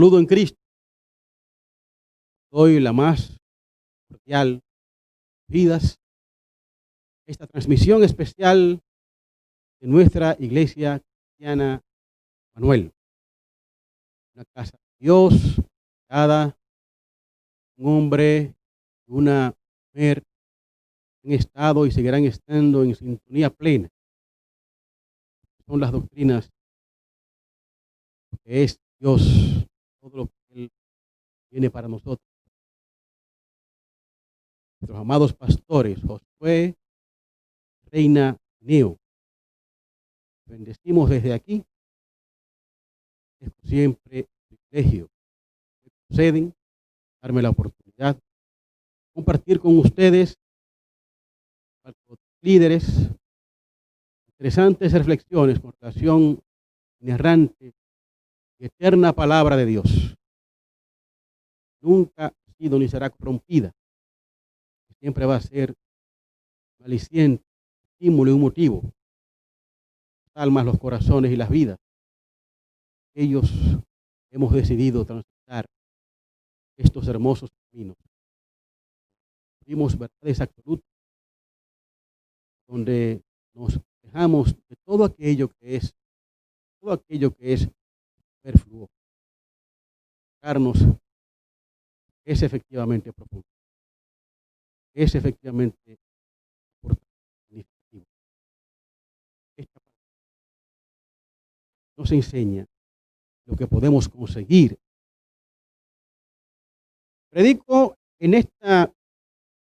saludo en Cristo. Doy la más cordial vidas esta transmisión especial de nuestra iglesia cristiana Manuel. Una casa de Dios, cada un hombre y una mujer han estado y seguirán estando en sintonía plena. Son las doctrinas que es Dios, todo lo que Él tiene para nosotros. Nuestros amados pastores, Josué, Reina, Neo. Bendecimos desde aquí. Es siempre un privilegio que conceden, darme la oportunidad de compartir con ustedes, con los líderes, interesantes reflexiones con relación inerrante y eterna palabra de Dios. Nunca ha sido ni será corrompida. Siempre va a ser un aliciente, estímulo y un motivo. Las almas, los corazones y las vidas. Ellos hemos decidido transitar estos hermosos caminos. Vimos verdades absolutas donde nos dejamos de todo aquello que es superfluo. Darnos es efectivamente profundo. Es efectivamente significativo. Esta parte nos enseña lo que podemos conseguir. Predico en esta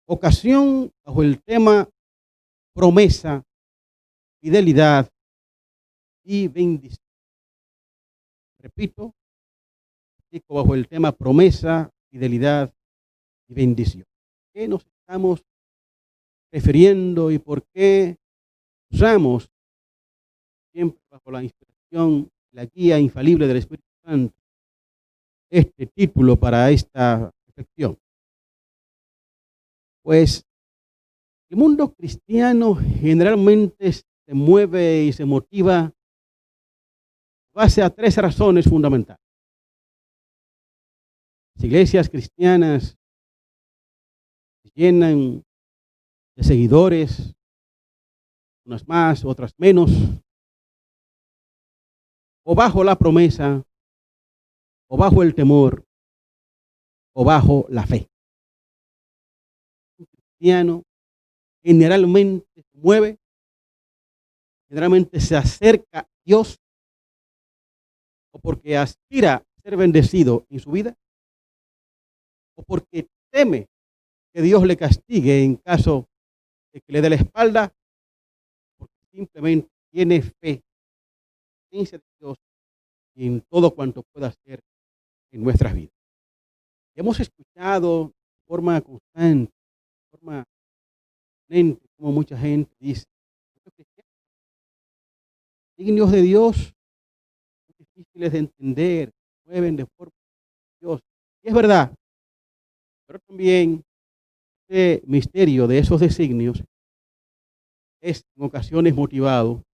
ocasión bajo el tema promesa, fidelidad y bendición. Repito, predico bajo el tema promesa, fidelidad y bendición. ¿Qué nos estamos refiriendo y por qué usamos siempre bajo la inspiración, la guía infalible del Espíritu Santo este título para esta reflexión? Pues el mundo cristiano generalmente se mueve y se motiva en base a tres razones fundamentales. Las iglesias cristianas se llenan de seguidores, unas más, otras menos, o bajo la promesa, o bajo el temor, o bajo la fe. Un cristiano generalmente se mueve, generalmente se acerca a Dios, o porque aspira a ser bendecido en su vida, o porque teme que Dios le castigue en caso de que le dé la espalda, porque simplemente tiene fe en Dios y en todo cuanto pueda hacer en nuestras vidas. Hemos escuchado de forma constante, de forma permanente, como mucha gente dice, signos de Dios son difíciles de entender, mueven de forma de Dios. Y es verdad, pero también este misterio de esos designios es en ocasiones motivado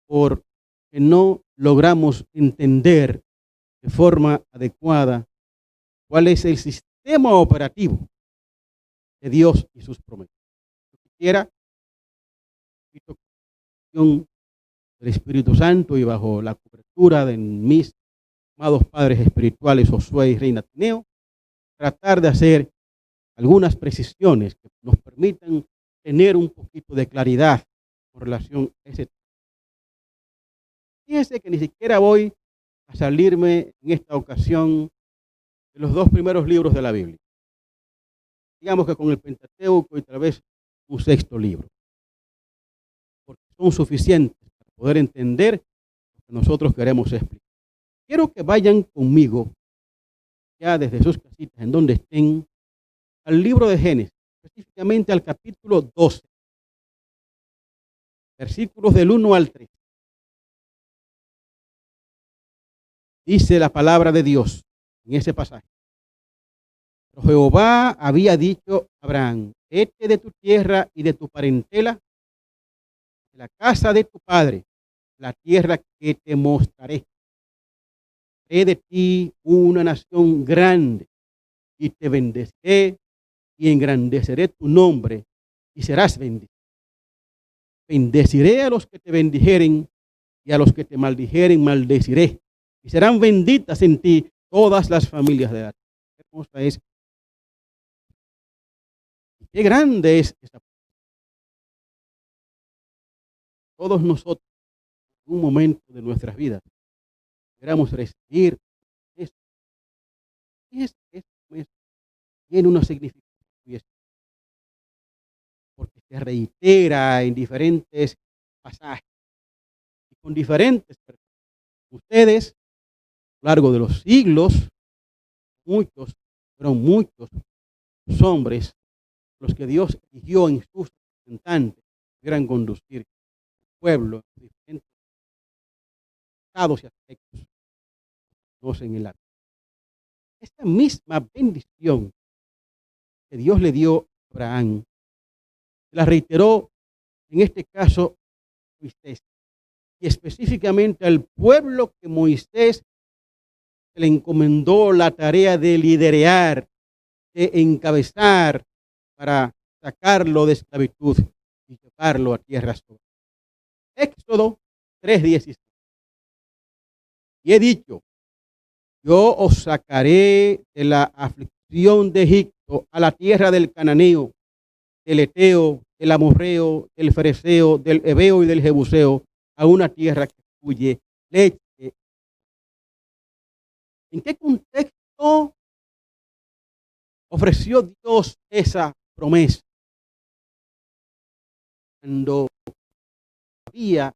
por que no logramos entender de forma adecuada cuál es el sistema operativo de Dios y sus promesas. Yo quisiera, del Espíritu Santo y bajo la cobertura de mis amados padres espirituales Josué y Reina Tineo, tratar de hacer algunas precisiones que nos permitan tener un poquito de claridad con relación a ese tema. Fíjense que ni siquiera voy a salirme en esta ocasión de los dos primeros libros de la Biblia. Digamos que con el Pentateuco y tal vez un sexto libro, porque son suficientes para poder entender lo que nosotros queremos explicar. Quiero que vayan conmigo, ya desde sus casitas, en donde estén, al libro de Génesis, específicamente al capítulo 12, versículos del 1 al 3. Dice la palabra de Dios en ese pasaje. Pero Jehová había dicho a Abraham: vete de tu tierra y de tu parentela, de la casa de tu padre, la tierra que te mostraré. haré de ti una nación grande y te bendeciré y engrandeceré tu nombre y serás bendito. Bendeciré a los que te bendijeren y a los que te maldijeren maldeciré. Y serán benditas en ti todas las familias de la tierra. Qué hermosa es. Qué grande es esta. Todos nosotros, en un momento de nuestras vidas, queramos recibir esto. Esto tiene una significación muy especial, porque se reitera en diferentes pasajes y con diferentes personas. Ustedes, a lo largo de los siglos, fueron muchos hombres los que Dios eligió en sus representantes que pudieran conducir el pueblo en diferentes estados y aspectos. En el arte. Esta misma bendición que Dios le dio a Abraham, la reiteró en este caso Moisés, y específicamente al pueblo que Moisés le encomendó la tarea de liderar, de encabezar para sacarlo de esclavitud y llevarlo a tierras soberana. Éxodo 3:16. Y he dicho, yo os sacaré de la aflicción de Egipto a la tierra del cananeo, del eteo, del amorreo, del fereceo, del heveo y del jebuseo, a una tierra que fluye leche. ¿En qué contexto ofreció Dios esa promesa? Cuando todavía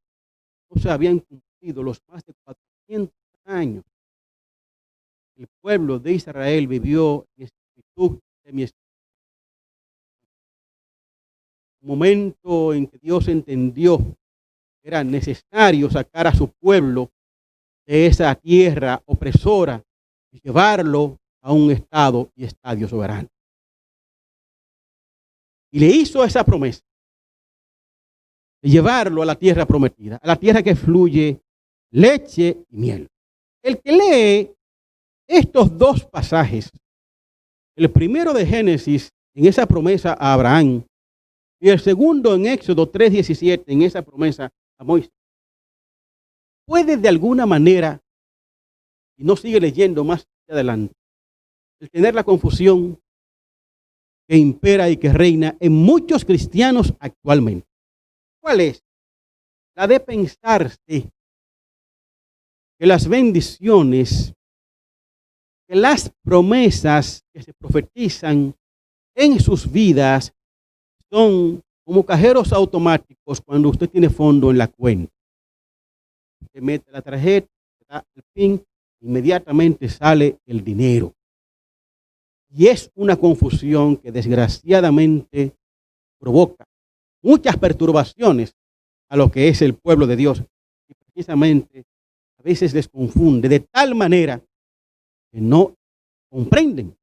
no se habían cumplido los más de 400 años, el pueblo de Israel vivió en esclavitud semi-esclava. Un momento en que Dios entendió que era necesario sacar a su pueblo de esa tierra opresora y llevarlo a un estado y estadio soberano. Y le hizo esa promesa de llevarlo a la tierra prometida, a la tierra que fluye leche y miel. El que lee estos dos pasajes, el primero de Génesis en esa promesa a Abraham y el segundo en Éxodo 3:17 en esa promesa a Moisés, puede de alguna manera, y no sigue leyendo más adelante, el tener la confusión que impera y que reina en muchos cristianos actualmente. ¿Cuál es? La de pensarse que las bendiciones, que las promesas que se profetizan en sus vidas son como cajeros automáticos cuando usted tiene fondo en la cuenta. Usted mete la tarjeta, da el PIN, inmediatamente sale el dinero. Y es una confusión que desgraciadamente provoca muchas perturbaciones a lo que es el pueblo de Dios. Y precisamente a veces les confunde de tal manera que no comprenden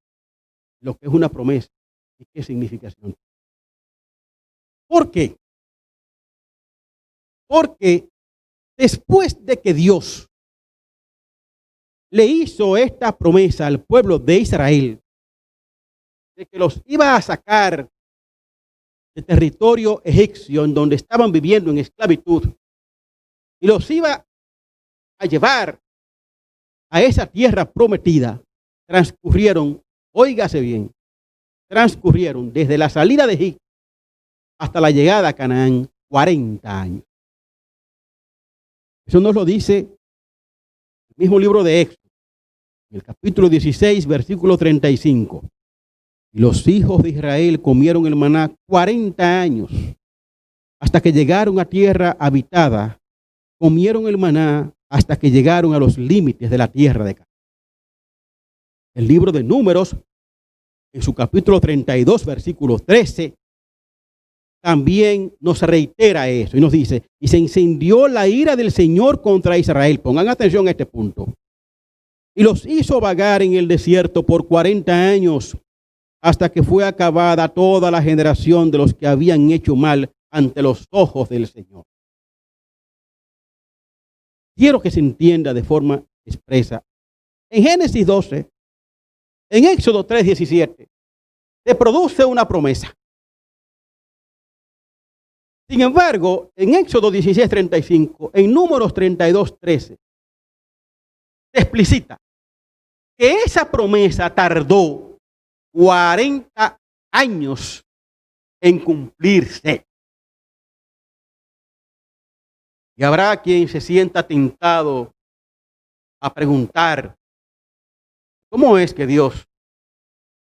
lo que es una promesa y qué significación. ¿Por qué? Porque después de que Dios le hizo esta promesa al pueblo de Israel, de que los iba a sacar del territorio egipcio en donde estaban viviendo en esclavitud y los iba a llevar a esa tierra prometida, transcurrieron, óigase bien, transcurrieron desde la salida de Egipto hasta la llegada a Canaán 40 años. Eso nos lo dice el mismo libro de Éxodo, en el capítulo 16, versículo 35. Y los hijos de Israel comieron el maná 40 años, hasta que llegaron a tierra habitada. Comieron el maná hasta que llegaron a los límites de la tierra de Canaán. El libro de Números, en su capítulo 32, versículo 13, también nos reitera eso y nos dice, y se encendió la ira del Señor contra Israel. Pongan atención a este punto. Y los hizo vagar en el desierto por 40 años, hasta que fue acabada toda la generación de los que habían hecho mal ante los ojos del Señor. Quiero que se entienda de forma expresa en Génesis 12, en Éxodo 3:17, se produce una promesa. Sin embargo, en Éxodo 16:35, en Números 32:13, se explicita que esa promesa tardó 40 años en cumplirse. Y habrá quien se sienta tentado a preguntar, ¿cómo es que Dios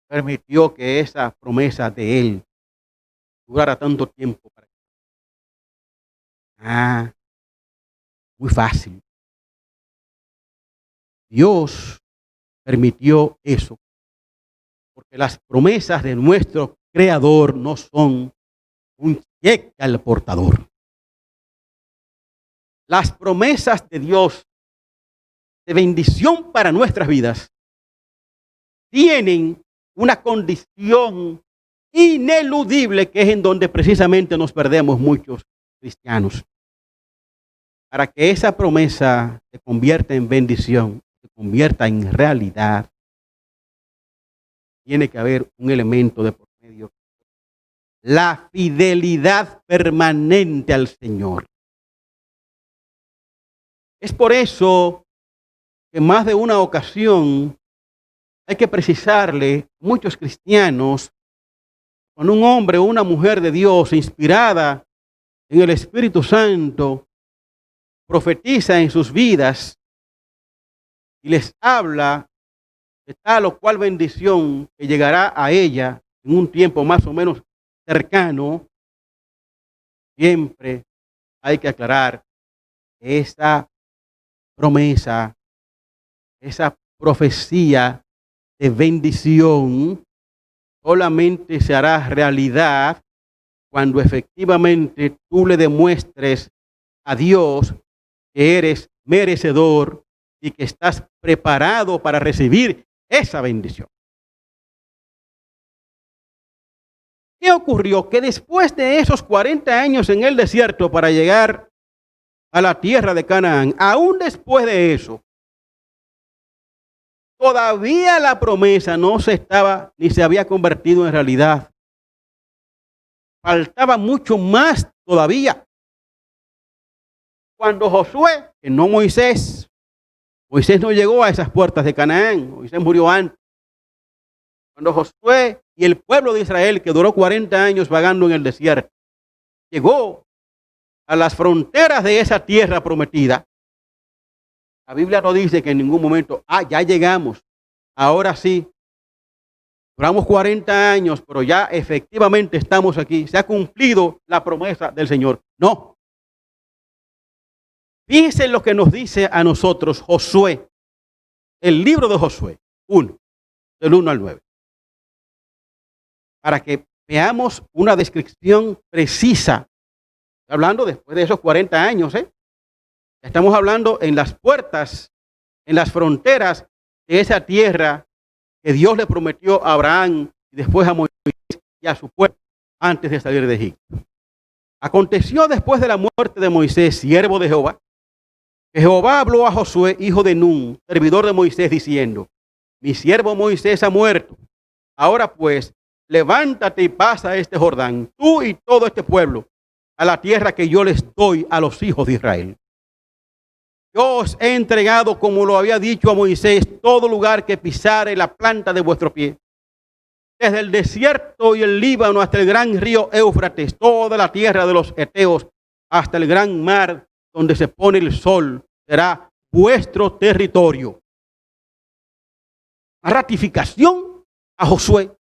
permitió que esa promesa de Él durara tanto tiempo? Muy fácil. Dios permitió eso porque las promesas de nuestro Creador no son un cheque al portador. Las promesas de Dios de bendición para nuestras vidas tienen una condición ineludible, que es en donde precisamente nos perdemos muchos cristianos. Para que esa promesa se convierta en bendición, se convierta en realidad, tiene que haber un elemento de por medio: la fidelidad permanente al Señor. Es por eso que en más de una ocasión hay que precisarle a muchos cristianos, cuando un hombre o una mujer de Dios inspirada en el Espíritu Santo profetiza en sus vidas y les habla de tal o cual bendición que llegará a ella en un tiempo más o menos cercano, siempre hay que aclarar que esa promesa, esa profecía de bendición solamente se hará realidad cuando efectivamente tú le demuestres a Dios que eres merecedor y que estás preparado para recibir esa bendición. ¿Qué ocurrió? Que después de esos 40 años en el desierto para llegar a la tierra de Canaán, aún después de eso, todavía la promesa no se estaba ni se había convertido en realidad. Faltaba mucho más todavía. Cuando Josué, que no Moisés no llegó a esas puertas de Canaán, Moisés murió antes. Cuando Josué y el pueblo de Israel, que duró 40 años vagando en el desierto, llegó a las fronteras de esa tierra prometida, la Biblia no dice que en ningún momento, ya llegamos, ahora sí, duramos 40 años, pero ya efectivamente estamos aquí, se ha cumplido la promesa del Señor. No. Fíjense lo que nos dice a nosotros Josué, el libro de Josué 1, del 1 al 9. Para que veamos una descripción precisa. Hablando después de esos 40 años, estamos hablando en las puertas, en las fronteras de esa tierra que Dios le prometió a Abraham y después a Moisés y a su pueblo antes de salir de Egipto. Aconteció después de la muerte de Moisés, siervo de Jehová, que Jehová habló a Josué, hijo de Nun, servidor de Moisés, diciendo: mi siervo Moisés ha muerto. Ahora pues, levántate y pasa este Jordán, tú y todo este pueblo, a la tierra que yo les doy a los hijos de Israel. Yo os he entregado, como lo había dicho a Moisés, todo lugar que pisare la planta de vuestro pie, desde el desierto y el Líbano hasta el gran río Éufrates, toda la tierra de los heteos, hasta el gran mar donde se pone el sol, será vuestro territorio. La ratificación a Josué,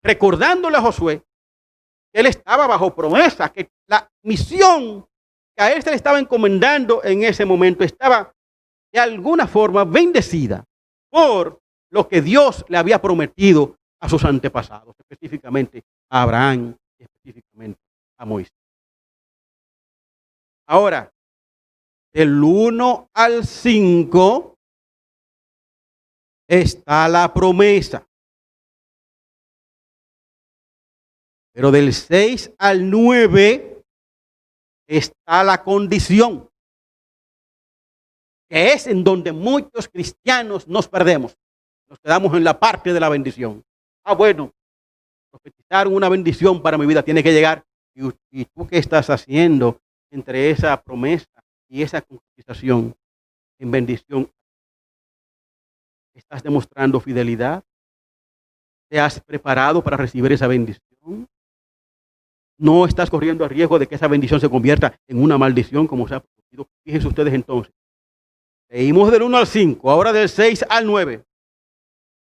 recordándole a Josué que él estaba bajo promesa, que la misión que a él se le estaba encomendando en ese momento estaba de alguna forma bendecida por lo que Dios le había prometido a sus antepasados, específicamente a Abraham y específicamente a Moisés. Ahora, del 1 al 5 está la promesa. Pero del 6 al 9 está la condición. que es en donde muchos cristianos nos perdemos. Nos quedamos en la parte de la bendición. Bueno, profetizaron una bendición para mi vida, tiene que llegar. ¿Y tú qué estás haciendo entre esa promesa y esa concretización en bendición? ¿Estás demostrando fidelidad? ¿Te has preparado para recibir esa bendición? ¿No estás corriendo el riesgo de que esa bendición se convierta en una maldición como se ha producido? Fíjense ustedes entonces. Leímos del 1 al 5, ahora del 6 al 9.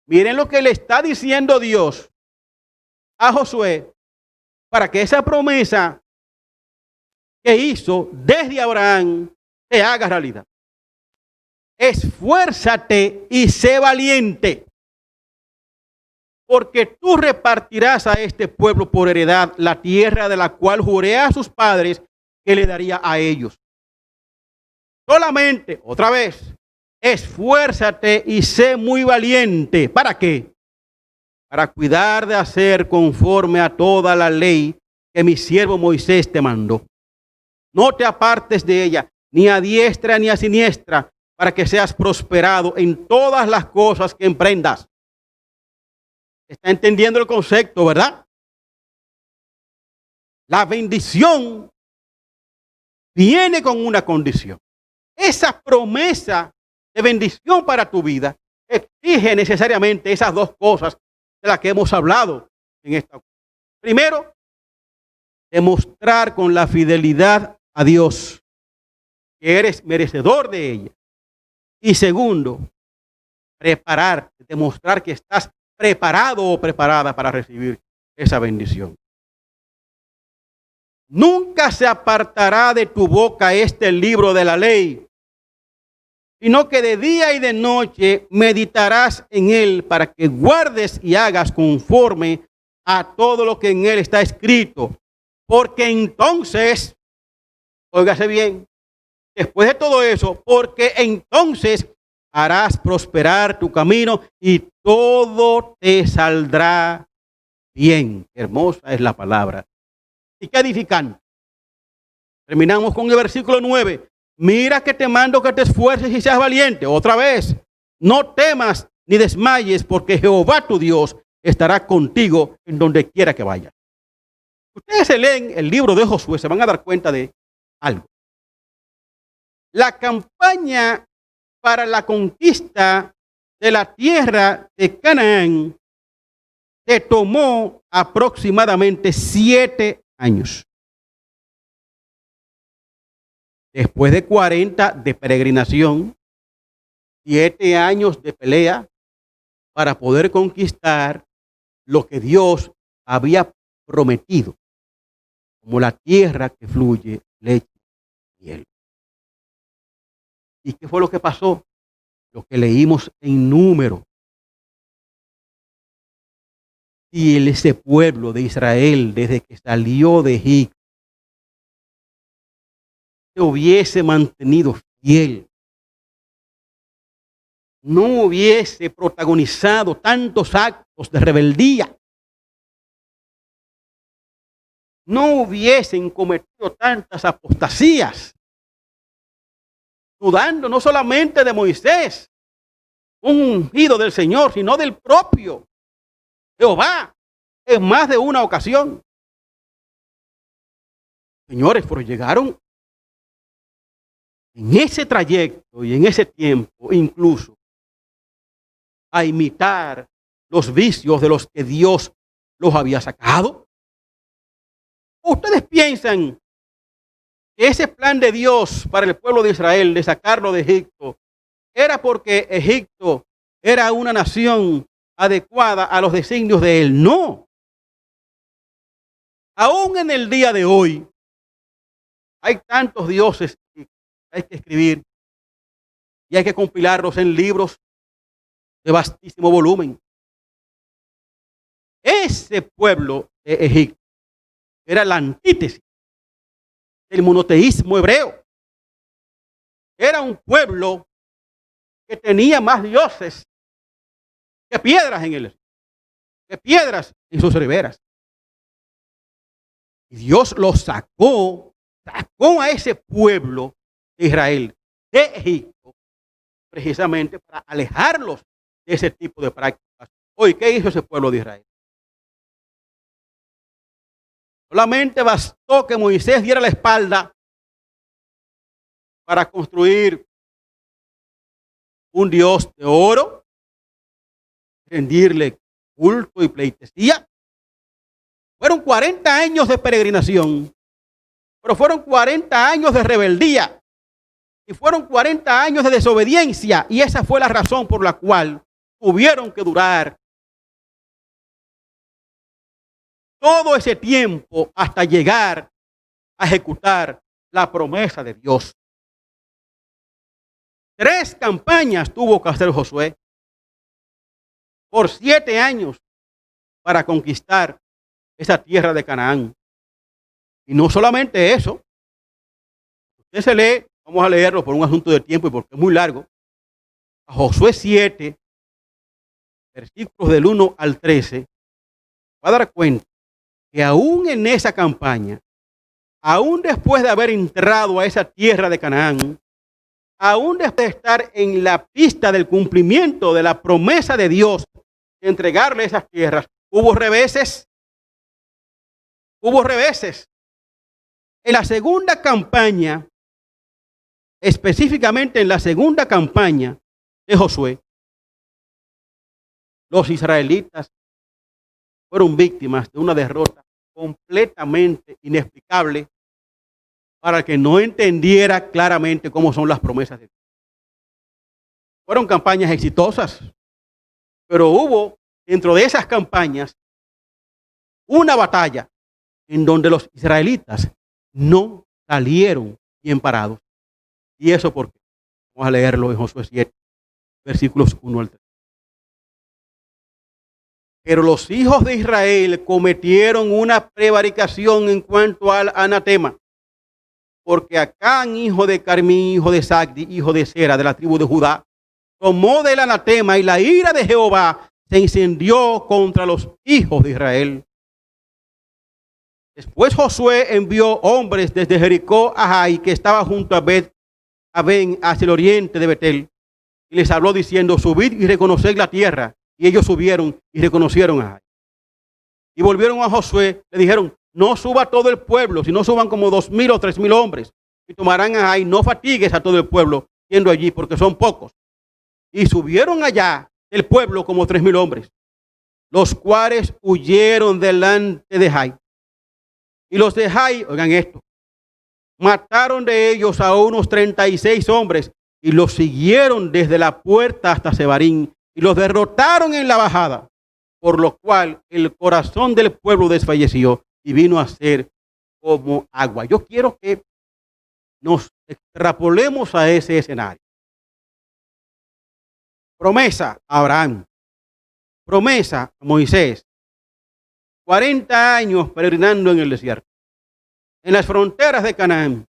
Miren lo que le está diciendo Dios a Josué para que esa promesa que hizo desde Abraham se haga realidad. Esfuérzate y sé valiente, porque tú repartirás a este pueblo por heredad la tierra de la cual juré a sus padres que le daría a ellos. Solamente, otra vez, esfuérzate y sé muy valiente. ¿Para qué? Para cuidar de hacer conforme a toda la ley que mi siervo Moisés te mandó. No te apartes de ella, ni a diestra ni a siniestra, para que seas prosperado en todas las cosas que emprendas. ¿Está entendiendo el concepto, verdad? La bendición viene con una condición. Esa promesa de bendición para tu vida exige necesariamente esas dos cosas de las que hemos hablado en esta ocasión. Primero, demostrar con la fidelidad a Dios que eres merecedor de ella. Y segundo, prepararte, demostrar que estás preparado o preparada para recibir esa bendición. Nunca se apartará de tu boca este libro de la ley, sino que de día y de noche meditarás en él para que guardes y hagas conforme a todo lo que en él está escrito. Porque entonces, óigase bien, después de todo eso, porque entonces harás prosperar tu camino y todo te saldrá bien. Hermosa es la palabra. Y qué edificante. Terminamos con el versículo 9. Mira que te mando que te esfuerces y seas valiente. Otra vez, no temas ni desmayes, porque Jehová tu Dios estará contigo en donde quiera que vayas. Ustedes se leen el libro de Josué, se van a dar cuenta de algo. La campaña para la conquista de la tierra de Canaán se tomó aproximadamente 7 años. Después de 40 de peregrinación, 7 años de pelea para poder conquistar lo que Dios había prometido, como la tierra que fluye leche y miel. ¿Y qué fue lo que pasó? Lo que leímos en Números. Y ese pueblo de Israel, desde que salió de Egipto, se hubiese mantenido fiel, no hubiese protagonizado tantos actos de rebeldía, no hubiesen cometido tantas apostasías, dudando no solamente de Moisés, un ungido del Señor, sino del propio Jehová en más de una ocasión. Señores, pero llegaron en ese trayecto y en ese tiempo incluso a imitar los vicios de los que Dios los había sacado. ¿Ustedes piensan que ese plan de Dios para el pueblo de Israel de sacarlo de Egipto era porque Egipto era una nación adecuada a los designios de él? No. Aún en el día de hoy hay tantos dioses que hay que escribir y hay que compilarlos en libros de vastísimo volumen. Ese pueblo de Egipto era la antítesis del monoteísmo hebreo. Era un pueblo que tenía más dioses que piedras en él, que piedras en sus riberas. Y Dios los sacó a ese pueblo de Israel de Egipto precisamente para alejarlos de ese tipo de prácticas. Hoy, ¿qué hizo ese pueblo de Israel? Solamente bastó que Moisés diera la espalda para construir un dios de oro, rendirle culto y pleitesía. Fueron 40 años de peregrinación, pero fueron 40 años de rebeldía y fueron 40 años de desobediencia, y esa fue la razón por la cual tuvieron que durar todo ese tiempo hasta llegar a ejecutar la promesa de Dios. 3 campañas tuvo que hacer Josué por 7 años para conquistar esa tierra de Canaán. Y no solamente eso, usted se lee, vamos a leerlo por un asunto de tiempo y porque es muy largo, a Josué 7, versículos del 1 al 13, va a dar cuenta que aún en esa campaña, aún después de haber entrado a esa tierra de Canaán, aún después de estar en la pista del cumplimiento de la promesa de Dios de entregarle esas tierras, hubo reveses. Hubo reveses. En la segunda campaña, específicamente en la segunda campaña de Josué, los israelitas fueron víctimas de una derrota completamente inexplicable para el que no entendiera claramente cómo son las promesas de Dios. Fueron campañas exitosas, pero hubo dentro de esas campañas una batalla en donde los israelitas no salieron bien parados. ¿Y eso por qué? Vamos a leerlo en Josué 7, versículos 1 al 3. Pero los hijos de Israel cometieron una prevaricación en cuanto al anatema, porque Acán, hijo de Carmí, hijo de Sagdi, hijo de Sera, de la tribu de Judá, tomó del anatema, y la ira de Jehová se encendió contra los hijos de Israel. Después Josué envió hombres desde Jericó a Jai, que estaba junto a Ben, hacia el oriente de Betel, y les habló diciendo: subid y reconoced la tierra. Y ellos subieron y reconocieron a Jai. Y volvieron a Josué, le dijeron: no suba todo el pueblo, sino suban como 2,000 o 3,000 hombres, y tomarán a Jai. No fatigues a todo el pueblo yendo allí, porque son pocos. Y subieron allá el pueblo como 3,000 hombres, los cuales huyeron delante de Jai. Y los de Jai, oigan esto, mataron de ellos a unos 36 hombres y los siguieron desde la puerta hasta Sebarín y los derrotaron en la bajada, por lo cual el corazón del pueblo desfalleció y vino a ser como agua. Yo quiero que nos extrapolemos a ese escenario. Promesa a Abraham, promesa a Moisés, 40 años peregrinando en el desierto. En las fronteras de Canaán,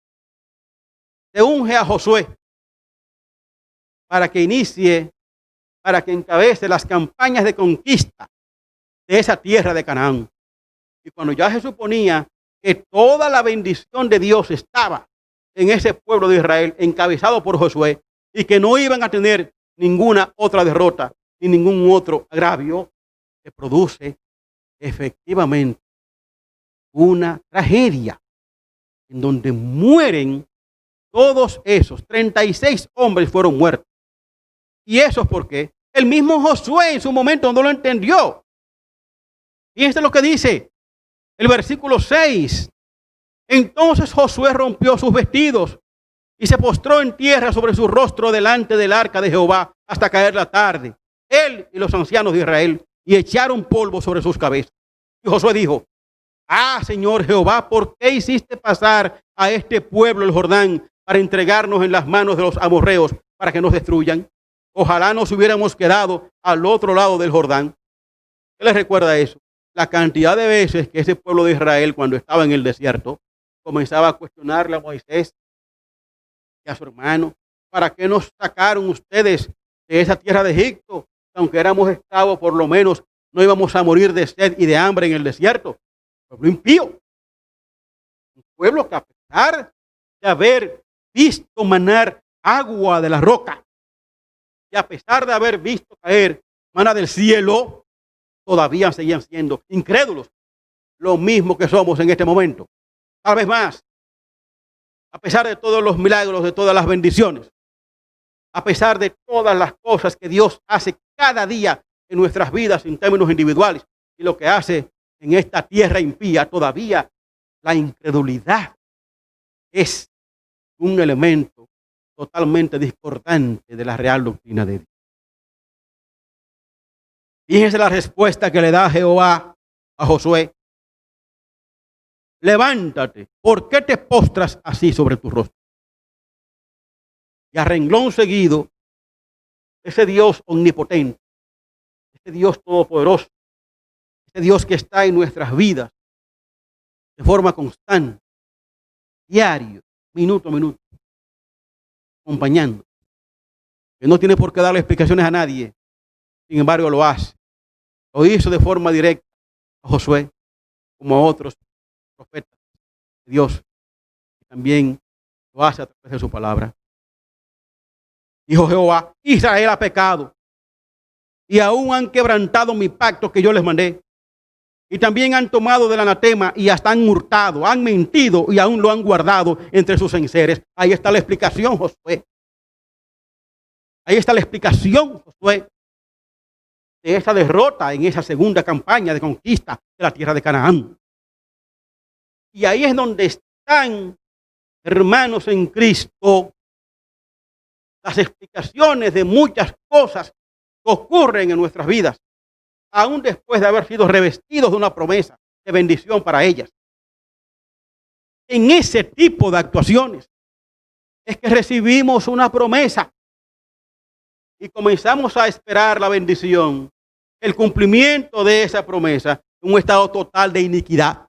se unge a Josué para que inicie, para que encabece las campañas de conquista de esa tierra de Canaán. Y cuando ya se suponía que toda la bendición de Dios estaba en ese pueblo de Israel, encabezado por Josué, y que no iban a tener ninguna otra derrota ni ningún otro agravio, se produce efectivamente una tragedia en donde mueren todos esos. 36 hombres fueron muertos. ¿Y eso es por qué? El mismo Josué en su momento no lo entendió. Fíjense lo que dice el versículo 6. Entonces Josué rompió sus vestidos y se postró en tierra sobre su rostro delante del arca de Jehová hasta caer la tarde. Él y los ancianos de Israel, y echaron polvo sobre sus cabezas. Y Josué dijo: ah, Señor Jehová, ¿por qué hiciste pasar a este pueblo el Jordán para entregarnos en las manos de los amorreos para que nos destruyan? Ojalá nos hubiéramos quedado al otro lado del Jordán. ¿Qué les recuerda eso? La cantidad de veces que ese pueblo de Israel, cuando estaba en el desierto, comenzaba a cuestionarle a Moisés y a su hermano: ¿para qué nos sacaron ustedes de esa tierra de Egipto? Aunque éramos esclavos, por lo menos no íbamos a morir de sed y de hambre en el desierto. Pueblo impío, un pueblo que a pesar de haber visto manar agua de la roca, que a pesar de haber visto caer maná del cielo, todavía seguían siendo incrédulos. Lo mismo que somos en este momento. Tal vez más. A pesar de todos los milagros, de todas las bendiciones, a pesar de todas las cosas que Dios hace cada día en nuestras vidas en términos individuales y lo que hace en esta tierra impía, todavía la incredulidad es un elemento totalmente discordante de la real doctrina de Dios. Fíjense la respuesta que le da Jehová a Josué. Levántate, ¿por qué te postras así sobre tu rostro? Y a renglón seguido, ese Dios omnipotente, ese Dios todopoderoso, ese Dios que está en nuestras vidas de forma constante, diario, minuto a minuto, acompañando, que no tiene por qué darle explicaciones a nadie, sin embargo lo hace. Lo hizo de forma directa a Josué, como a otros profetas de Dios, y también lo hace a través de su palabra. Dijo Jehová: Israel ha pecado y aún han quebrantado mi pacto que yo les mandé. Y también han tomado del anatema y hasta han hurtado, han mentido y aún lo han guardado entre sus enseres. Ahí está la explicación, Josué. Ahí está la explicación, Josué, de esa derrota en esa segunda campaña de conquista de la tierra de Canaán. Y ahí es donde están, hermanos en Cristo, las explicaciones de muchas cosas que ocurren en nuestras vidas, aún después de haber sido revestidos de una promesa de bendición para ellas. En ese tipo de actuaciones es que recibimos una promesa y comenzamos a esperar la bendición, el cumplimiento de esa promesa en un estado total de iniquidad,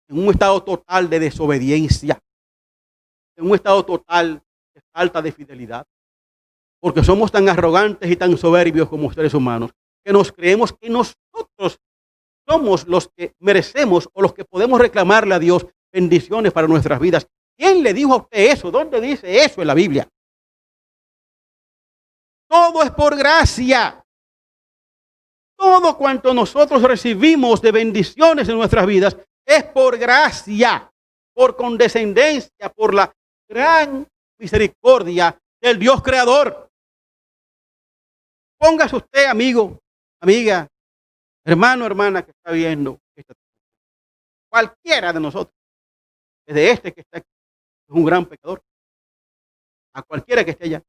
en un estado total de desobediencia, en un estado total de falta de fidelidad. Porque somos tan arrogantes y tan soberbios como seres humanos, que nos creemos que nosotros somos los que merecemos o los que podemos reclamarle a Dios bendiciones para nuestras vidas. ¿Quién le dijo a usted eso? ¿Dónde dice eso en la Biblia? Todo es por gracia. Todo cuanto nosotros recibimos de bendiciones en nuestras vidas es por gracia, por condescendencia, por la gran misericordia del Dios creador. Póngase usted, amigo, amiga, hermano, hermana que está viendo esta. Cualquiera de nosotros, desde este que está aquí, es un gran pecador. A cualquiera que esté allá,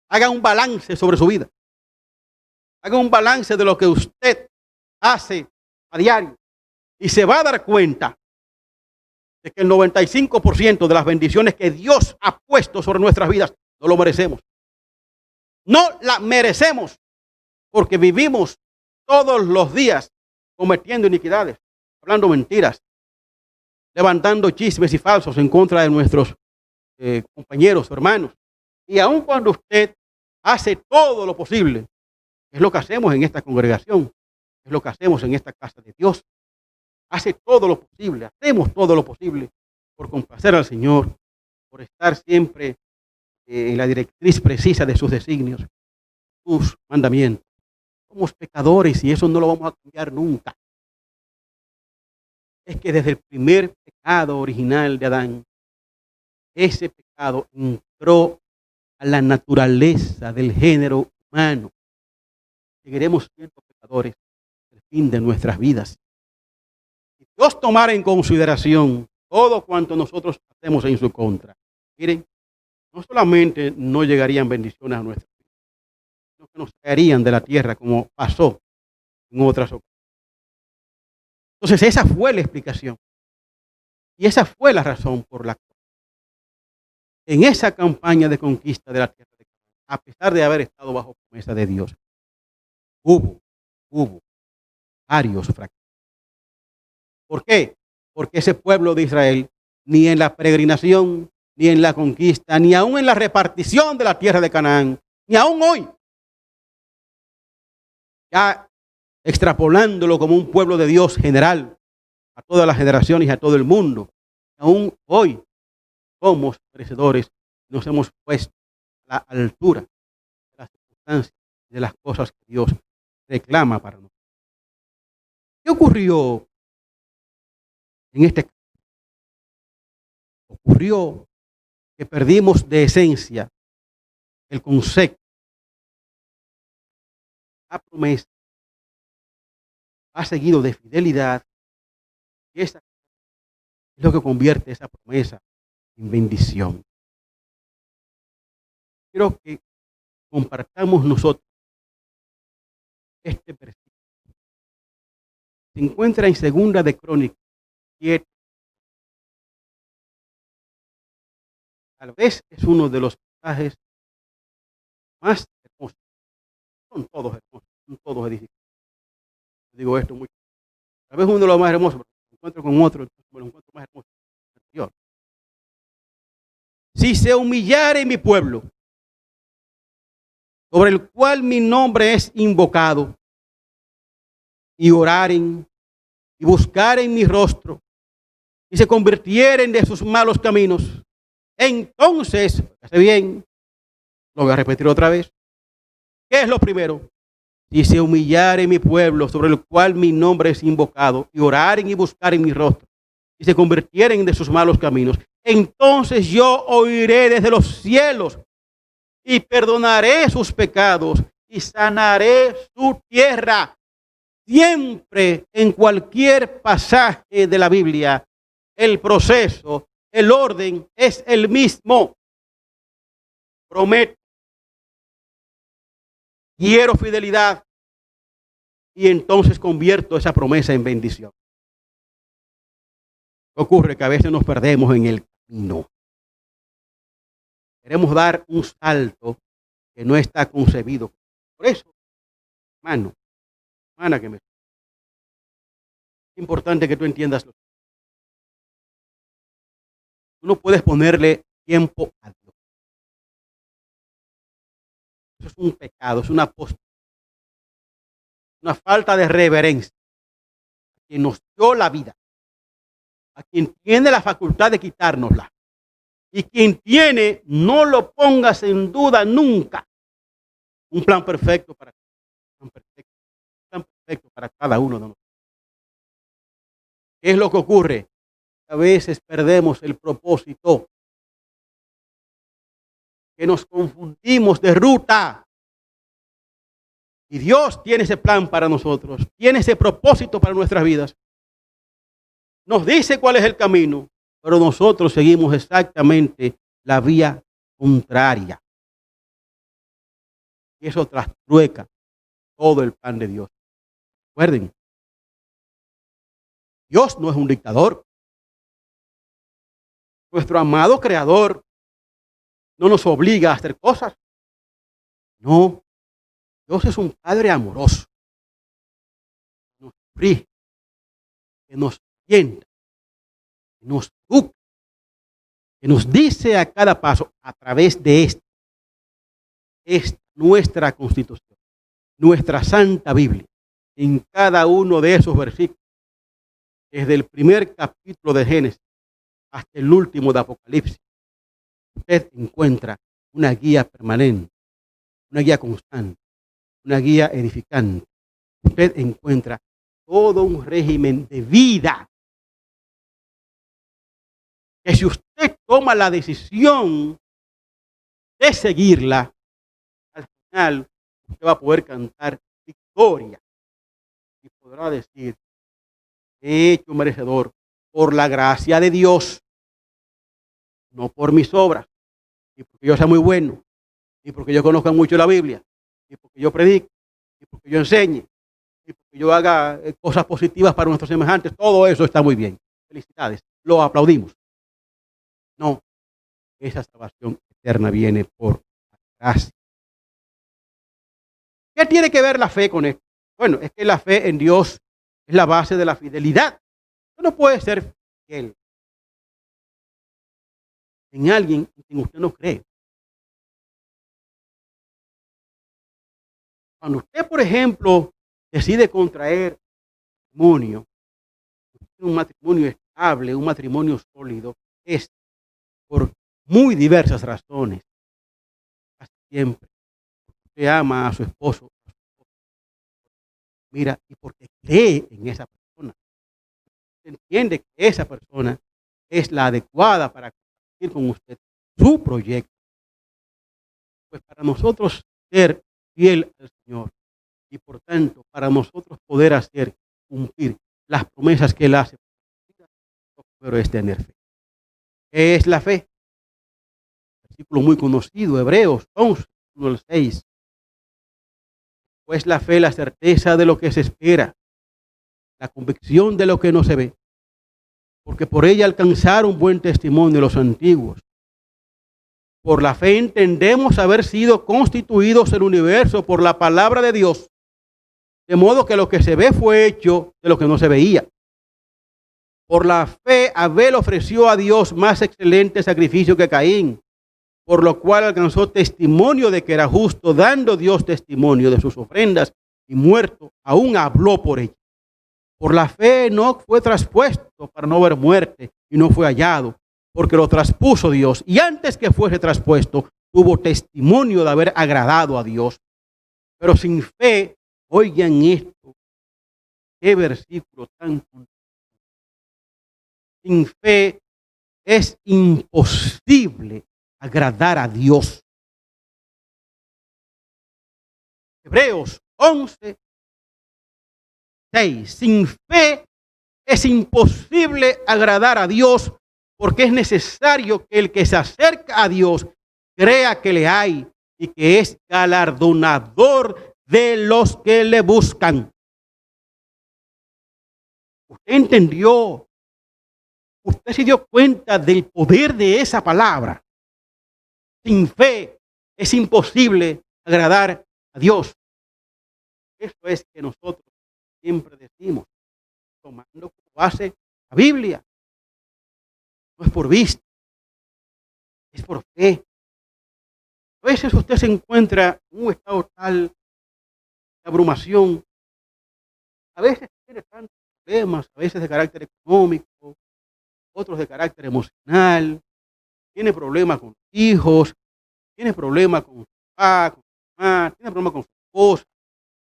haga un balance sobre su vida. Haga un balance de lo que usted hace a diario y se va a dar cuenta de que el 95% de las bendiciones que Dios ha puesto sobre nuestras vidas no lo merecemos. No la merecemos porque vivimos todos los días cometiendo iniquidades, hablando mentiras, levantando chismes y falsos en contra de nuestros compañeros, hermanos. Y aun cuando usted hace todo lo posible, es lo que hacemos en esta congregación, es lo que hacemos en esta casa de Dios, hace todo lo posible, hacemos todo lo posible por complacer al Señor, por estar siempre en la directriz precisa de sus designios, sus mandamientos. Somos pecadores y eso no lo vamos a cambiar nunca. Es que desde el primer pecado original de Adán, ese pecado entró a la naturaleza del género humano. Seguiremos siendo pecadores hasta el fin de nuestras vidas. Si Dios tomara en consideración todo cuanto nosotros hacemos en su contra, miren, no solamente no llegarían bendiciones a nuestra vida, sino que nos caerían de la tierra como pasó en otras ocasiones. Entonces esa fue la explicación. Y esa fue la razón por la cual en esa campaña de conquista de la tierra de Canaán, a pesar de haber estado bajo promesa de Dios, hubo varios fracasos. ¿Por qué? Porque ese pueblo de Israel, ni en la peregrinación, ni en la conquista, ni aún en la repartición de la tierra de Canaán, ni aún hoy, ya extrapolándolo como un pueblo de Dios general, a todas las generaciones y a todo el mundo, aún hoy somos merecedores, nos hemos puesto a la altura de las circunstancias, de las cosas que Dios reclama para nosotros. ¿Qué ocurrió en este caso? Ocurrió que perdimos de esencia el concepto, la promesa, ha seguido de fidelidad, y esa es lo que convierte esa promesa en bendición. Quiero que compartamos nosotros este versículo. Se encuentra en Segunda de Crónicas 7. Tal vez es uno de los pasajes más hermosos. Son todos hermosos, son todos edificantes. Digo esto mucho. Tal vez uno de los más hermosos, porque me encuentro con otro, entonces me lo encuentro más hermoso. Señor. Si se humillare mi pueblo, sobre el cual mi nombre es invocado, y oraren, y buscaren mi rostro, y se convirtieren de sus malos caminos, entonces, hace bien, lo voy a repetir otra vez. ¿Qué es lo primero? Si se humillare mi pueblo, sobre el cual mi nombre es invocado, y oraren y buscaren mi rostro, y se convirtieren de sus malos caminos, entonces yo oiré desde los cielos, y perdonaré sus pecados, y sanaré su tierra. Siempre, en cualquier pasaje de la Biblia, el proceso, el orden es el mismo. Prometo, quiero fidelidad, y entonces convierto esa promesa en bendición. Ocurre que a veces nos perdemos en el camino. Queremos dar un salto que no está concebido. Por eso, hermano, hermana que me... Es importante que tú entiendas. Tú no puedes ponerle tiempo a Dios. Eso es un pecado, es una apostasía, una falta de reverencia. A quien nos dio la vida, a quien tiene la facultad de quitárnosla, y quien tiene, no lo pongas en duda nunca, un plan perfecto para cada uno de nosotros. ¿Qué es lo que ocurre? A veces perdemos el propósito, que nos confundimos de ruta. Y Dios tiene ese plan para nosotros, tiene ese propósito para nuestras vidas. Nos dice cuál es el camino, pero nosotros seguimos exactamente la vía contraria. Y eso trastrueca todo el plan de Dios. Recuerden, Dios no es un dictador. Nuestro amado Creador no nos obliga a hacer cosas. No, Dios es un Padre amoroso, que nos rige, que nos orienta, que nos educa, que nos dice a cada paso a través de esta nuestra Constitución, nuestra Santa Biblia, en cada uno de esos versículos, desde el primer capítulo de Génesis hasta el último de Apocalipsis, usted encuentra una guía permanente, una guía constante, una guía edificante. Usted encuentra todo un régimen de vida que, si usted toma la decisión de seguirla, al final usted va a poder cantar victoria y podrá decir: he hecho merecedor por la gracia de Dios, no por mis obras, y porque yo sea muy bueno, y porque yo conozca mucho la Biblia, y porque yo predique, y porque yo enseñe, y porque yo haga cosas positivas para nuestros semejantes. Todo eso está muy bien. Felicidades, lo aplaudimos. No, esa salvación eterna viene por gracia. ¿Qué tiene que ver la fe con esto? Bueno, es que la fe en Dios es la base de la fidelidad. Usted no puede ser fiel en alguien en quien usted no cree. Cuando usted, por ejemplo, decide contraer un matrimonio estable, un matrimonio sólido, es por muy diversas razones. Las siempre. Usted ama a su esposo. Mira, y porque cree en esa persona. Usted entiende que esa persona es la adecuada para compartir con usted su proyecto. Pues para nosotros ser fiel al Señor y por tanto para nosotros poder hacer cumplir las promesas que Él hace, lo primero es tener fe. ¿Qué es la fe? Versículo muy conocido, Hebreos 11, 1 al 6. Pues la fe, la certeza de lo que se espera, la convicción de lo que no se ve, porque por ella alcanzaron buen testimonio los antiguos. Por la fe entendemos haber sido constituidos el universo por la palabra de Dios, de modo que lo que se ve fue hecho de lo que no se veía. Por la fe Abel ofreció a Dios más excelente sacrificio que Caín, por lo cual alcanzó testimonio de que era justo, dando Dios testimonio de sus ofrendas, y muerto aún habló por ella. Por la fe Enoc fue traspuesto para no ver muerte, y no fue hallado, porque lo traspuso Dios, y antes que fuese traspuesto, tuvo testimonio de haber agradado a Dios. Pero sin fe, oigan esto, qué versículo tan contundente. Sin fe es imposible agradar a Dios. Hebreos 11, 6. Sin fe es imposible agradar a Dios, porque es necesario que el que se acerca a Dios crea que le hay y que es galardonador de los que le buscan. Usted entendió, usted se dio cuenta del poder de esa palabra. Sin fe es imposible agradar a Dios. Eso es que nosotros siempre decimos, tomando como base la Biblia. No es por vista, es por fe. A veces usted se encuentra en un estado tal de abrumación. A veces tiene tantos problemas, a veces de carácter económico, otros de carácter emocional. Tiene problemas con hijos, tiene problemas con su papá, con su mamá, tiene problemas con su esposa,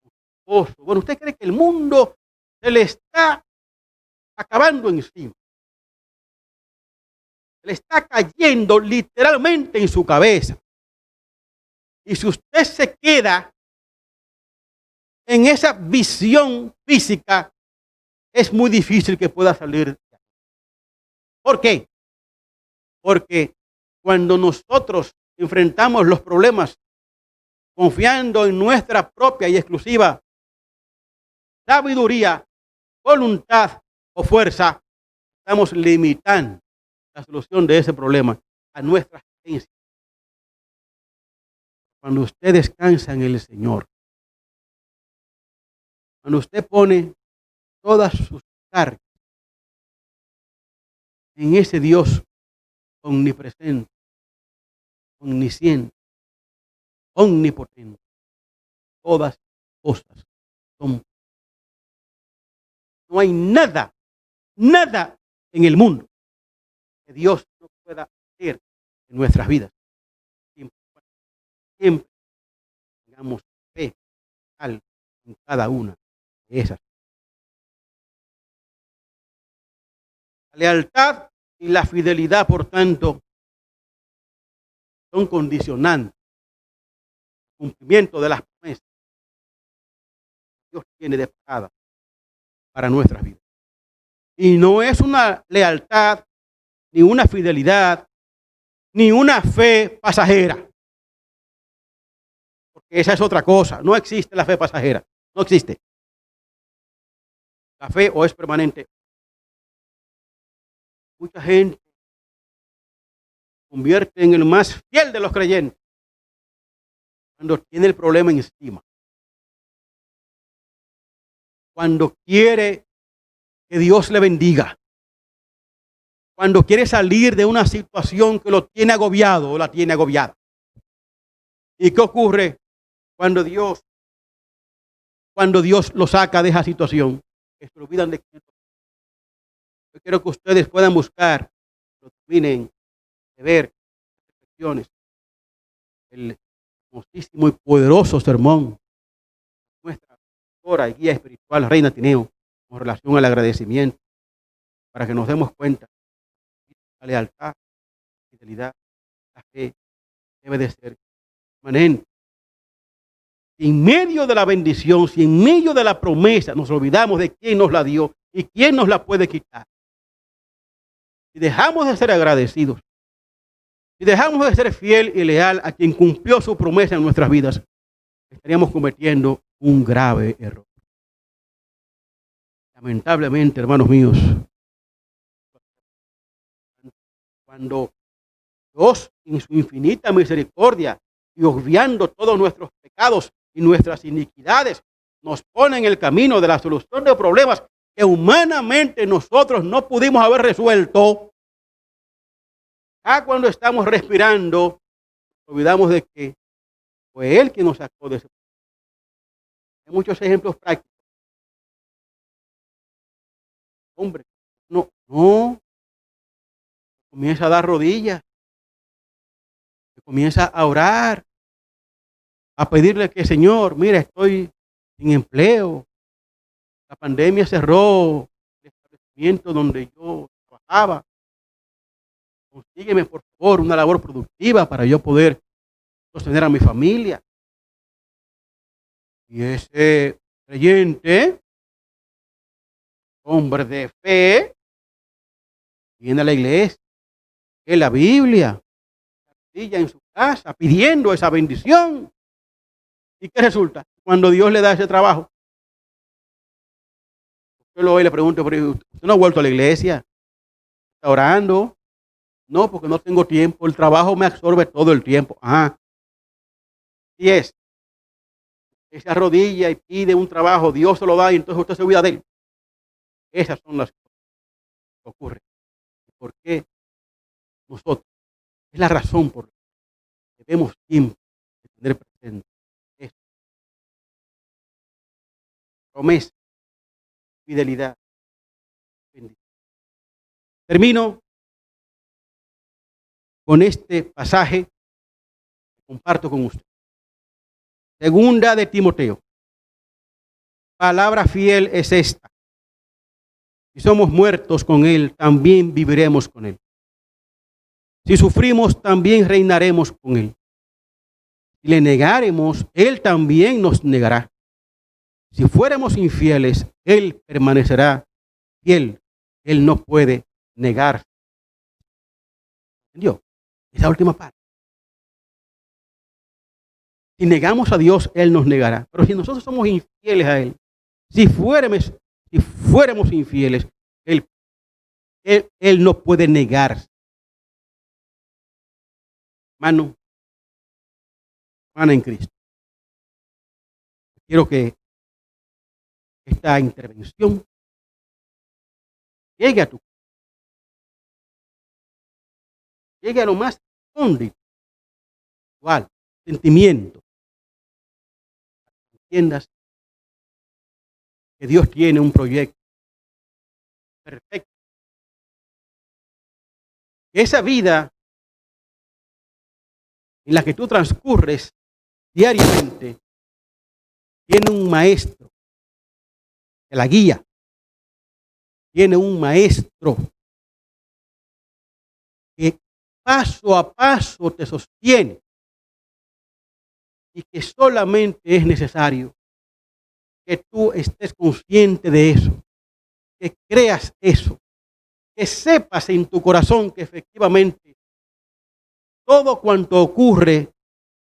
con su esposo. Bueno, usted cree que el mundo se le está acabando encima. Se le está cayendo literalmente en su cabeza. Y si usted se queda en esa visión física, es muy difícil que pueda salir. ¿Por qué? Porque cuando nosotros enfrentamos los problemas confiando en nuestra propia y exclusiva sabiduría, voluntad o fuerza, estamos limitando la solución de ese problema a nuestra agencia. Cuando usted descansa en el Señor, cuando usted pone todas sus cargas en ese Dios omnipresente, omnisciente, omnipotente, todas cosas son. No hay nada, nada en el mundo que Dios no pueda hacer en nuestras vidas. Siempre tengamos fe en cada una de esas. La lealtad y la fidelidad, por tanto, son condicionantes al cumplimiento de las promesas que Dios tiene deparadas para nuestras vidas. Y no es una lealtad, ni una fidelidad, ni una fe pasajera. Porque esa es otra cosa. No existe la fe pasajera. No existe. La fe o es permanente. Mucha gente se convierte en el más fiel de los creyentes cuando tiene el problema encima. Cuando quiere que Dios le bendiga. Cuando quiere salir de una situación que lo tiene agobiado o la tiene agobiada. ¿Y qué ocurre cuando Dios lo saca de esa situación? Que se olvidan de quién. Yo quiero que ustedes puedan buscar, lo terminen de ver, reflexiones. El hermosísimo y poderoso sermón, nuestra pastora y guía espiritual, Reina Tineo, con relación al agradecimiento, para que nos demos cuenta que la lealtad, la fidelidad, la fe debe de ser permanente. Si en medio de la bendición, si en medio de la promesa nos olvidamos de quién nos la dio y quién nos la puede quitar, si dejamos de ser agradecidos, si dejamos de ser fiel y leal a quien cumplió su promesa en nuestras vidas, estaríamos cometiendo un grave error. Lamentablemente, hermanos míos, cuando Dios, en su infinita misericordia y obviando todos nuestros pecados y nuestras iniquidades, nos pone en el camino de la solución de problemas que humanamente nosotros no pudimos haber resuelto, cuando estamos respirando, olvidamos de que fue Él quien nos sacó de ese problema. Hay muchos ejemplos prácticos. Hombre, no, comienza a dar rodillas, comienza a orar, a pedirle que, Señor, mira, estoy sin empleo, la pandemia cerró el establecimiento donde yo trabajaba, consígueme por favor una labor productiva para yo poder sostener a mi familia. Y ese creyente, hombre de fe, viene a la iglesia, lee la Biblia, en su casa pidiendo esa bendición. ¿Y qué resulta? Cuando Dios le da ese trabajo, yo lo oí y le pregunto, pero ¿usted no ha vuelto a la iglesia? ¿Está orando? No, porque no tengo tiempo, el trabajo me absorbe todo el tiempo. Y es, esa rodilla y pide un trabajo, Dios se lo da y entonces usted se olvida de él. Esas son las cosas que ocurren. ¿Por qué nosotros? Es la razón por la que debemos siempre tener presente esto. Promesa, fidelidad, bendición. Termino con este pasaje que comparto con usted. Segunda de Timoteo. Palabra fiel es esta. Si somos muertos con Él, también viviremos con Él. Si sufrimos, también reinaremos con Él. Si le negáremos, Él también nos negará. Si fuéramos infieles, Él permanecerá fiel. Él no puede negarse. ¿Entendió? Esa última parte. Si negamos a Dios, Él nos negará. Pero si nosotros somos infieles a Él, si fuéramos infieles, Él no puede negarse. Hermano, hermana en Cristo. Quiero que esta intervención llegue a tu corazón, llegue a lo más hondo, sentimiento. Entiendas que Dios tiene un proyecto perfecto. Que esa vida en la que tú transcurres diariamente tiene un maestro que la guía, tiene un maestro que paso a paso te sostiene y que solamente es necesario que tú estés consciente de eso, que creas eso, que sepas en tu corazón que efectivamente todo cuanto ocurre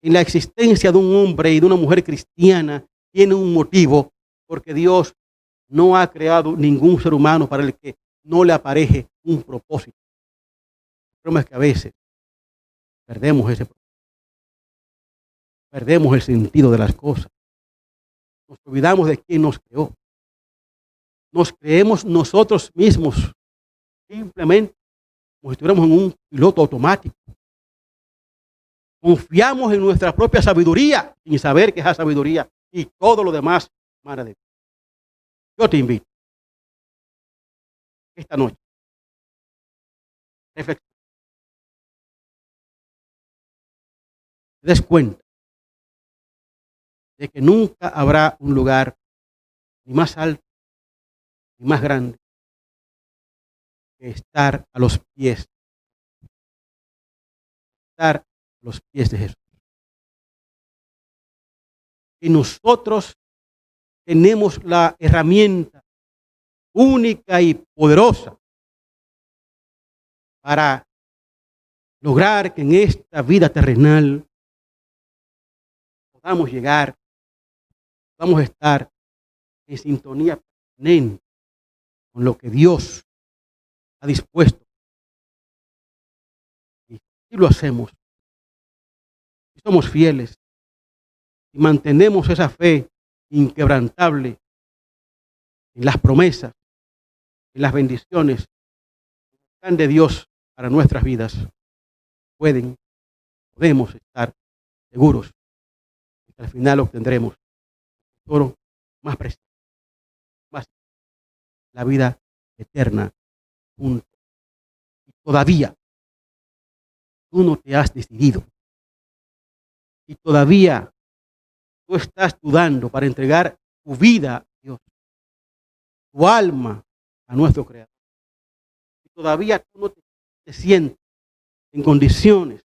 en la existencia de un hombre y de una mujer cristiana tiene un motivo, porque Dios no ha creado ningún ser humano para el que no le apareje un propósito. El problema es que a veces perdemos ese propósito, perdemos el sentido de las cosas, nos olvidamos de quién nos creó, nos creemos nosotros mismos simplemente como si estuviéramos en un piloto automático. Confiamos en nuestra propia sabiduría sin saber que es la sabiduría y todo lo demás emana de Dios. Yo te invito esta noche a reflexionar, te des cuenta de que nunca habrá un lugar ni más alto ni más grande que estar a los pies, estar a los pies de Jesús. Y nosotros tenemos la herramienta única y poderosa para lograr que en esta vida terrenal podamos llegar, podamos estar en sintonía permanente con lo que Dios ha dispuesto. Y si lo hacemos, si somos fieles y mantenemos esa fe inquebrantable en las promesas, en las bendiciones que están de Dios para nuestras vidas, podemos estar seguros de que al final obtendremos el tesoro más precioso, más la vida eterna junto. Y todavía tú no te has decidido. Y todavía tú estás dudando para entregar tu vida a Dios, tu alma a nuestro Creador. Y todavía tú no te sientes en condiciones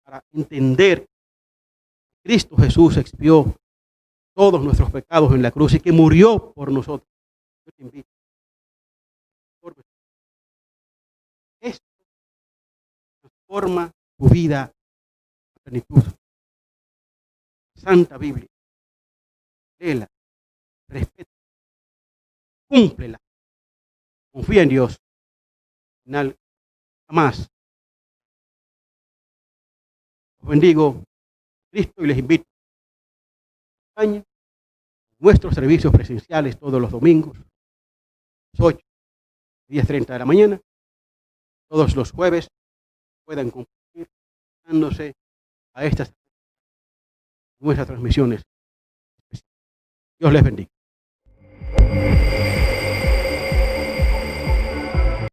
para entender que Cristo Jesús expió todos nuestros pecados en la cruz y que murió por nosotros. Yo te invito. Esto transforma tu vida a plenitud. Santa Biblia. Léela, respeta, cúmplela. Confía en Dios. Al final, jamás. Los bendigo, Cristo, y les invito a España, nuestros servicios presenciales todos los domingos, 8, 10:30 de la mañana, todos los jueves, puedan compartir, dándose a estas nuestras transmisiones. Dios les bendiga.